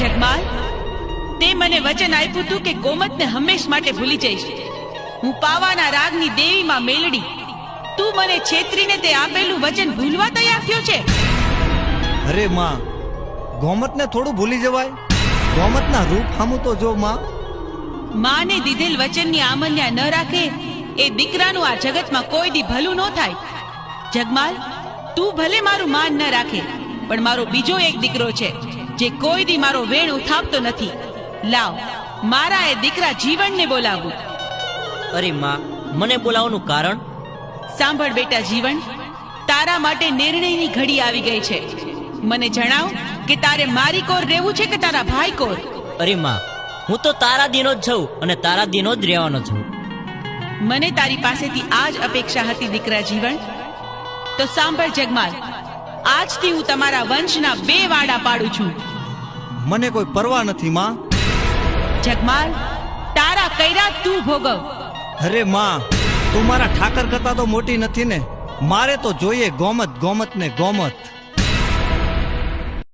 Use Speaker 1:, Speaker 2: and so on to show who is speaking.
Speaker 1: જગમાલ, તે મને વચન આપ્યું હતું કે ગોમતને હંમેશ માટે ભૂલી જઈશ. હું પાવાના રાગની દેવીમાં મેલડી. તું મને છેતરીને તે આપેલું વચન ભૂલવા તૈયાર થયો છે?
Speaker 2: અરે માં, ગોમતને થોડું ભૂલી જવાય? ગોમતના રૂપ સામું તો જો માં.
Speaker 1: માને દીધેલ વચનની આમન્યા ન રાખે એ દીકરાનું આ જગતમાં કોઈ દી ભલું ન થાય. જગમાલ, તું ભલે મારું માન ન રાખે, પણ મારો બીજો એક દીકરો છે જે કોઈ દી મારો વેણ ઉઠાવતો નથી. લાવ, મારા એ દીકરા જીવનને બોલાવું.
Speaker 3: અરે માં, મને બોલાવવાનું કારણ?
Speaker 1: સાંભળ બેટા જીવન, તારા માટે નિર્ણયની ઘડી આવી ગઈ છે. મને જણાવ કે તારે મારી કોર રહેવું છે કે તારા ભાઈ કોર?
Speaker 3: અરે માં, હું તો તારા દીનો જ છું અને તારા દીનો જ રહેવાનો છું.
Speaker 1: મને તારી પાસેથી આ જ અપેક્ષા હતી દીકરા જીવન. તો સાંભળ જગમાલ, આજથી હું તમારા વંશના 2 વાડા પાડું છું.
Speaker 2: મને કોઈ પરવા નથી માં.
Speaker 1: જગમાલ, તારા કૈરા તું ભોગવ.
Speaker 2: અરે માં, તું મારા ઠાકર કરતા તો મોટી નથી ને. મારે તો જોઈએ ગોમત, ગોમત ને ગોમત.